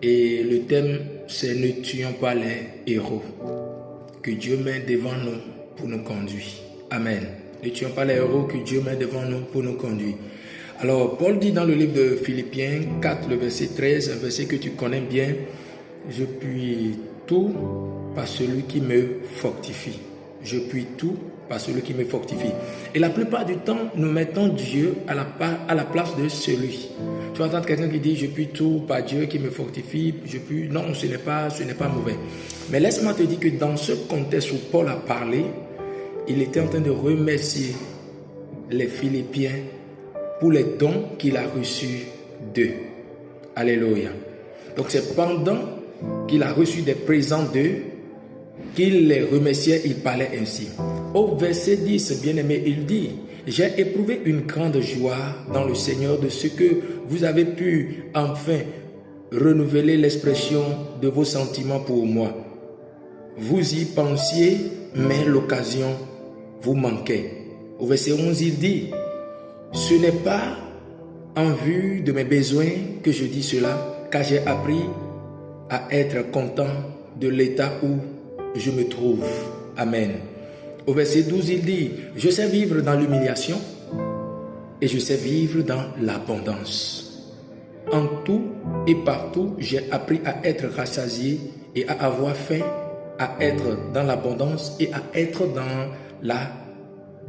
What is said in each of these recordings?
Et le thème, c'est « Ne tuons pas les héros que Dieu met devant nous pour nous conduire. » Amen. Ne tuons pas les héros que Dieu met devant nous pour nous conduire. Alors, Paul dit dans le livre de Philippiens 4, le verset 13, un verset que tu connais bien, « Je puis tout par celui qui me fortifie. » Je puis tout par celui qui me fortifie. Et la plupart du temps, nous mettons Dieu à la place de celui. Tu vas entendre quelqu'un qui dit « Je puis tout par Dieu qui me fortifie. » Non, ce n'est pas mauvais. Mais laisse-moi te dire que dans ce contexte où Paul a parlé, il était en train de remercier les Philippiens pour les dons qu'il a reçus d'eux. Alléluia. Donc c'est pendant qu'il a reçu des présents d'eux qu'il les remerciait, il parlait ainsi. Au verset 10, bien-aimé, il dit « J'ai éprouvé une grande joie dans le Seigneur de ce que vous avez pu enfin renouveler l'expression de vos sentiments pour moi. Vous y pensiez, mais l'occasion vous manquait. » Au verset 11, il dit « Ce n'est pas en vue de mes besoins que je dis cela, car j'ai appris à être content de l'état où je me trouve. » Amen. Au verset 12, il dit « Je sais vivre dans l'humiliation et je sais vivre dans l'abondance. En tout et partout, j'ai appris à être rassasié et à avoir faim, à être dans l'abondance et à être dans la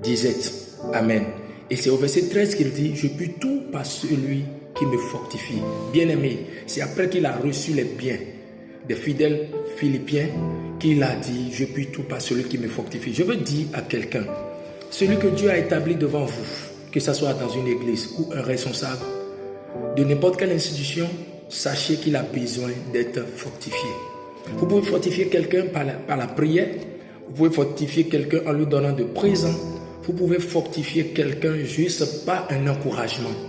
disette. » Amen. Et c'est au verset 13 qu'il dit « Je puis tout par celui qui me fortifie. » Bien-aimé, c'est après qu'il a reçu les biens des fidèles Philippiens qu'il a dit « Je puis tout par celui qui me fortifie. » Je veux dire à quelqu'un, celui que Dieu a établi devant vous, que ce soit dans une église ou un responsable de n'importe quelle institution, sachez qu'il a besoin d'être fortifié. Vous pouvez fortifier quelqu'un par la prière, vous pouvez fortifier quelqu'un en lui donnant de présents, vous pouvez fortifier quelqu'un juste par un encouragement.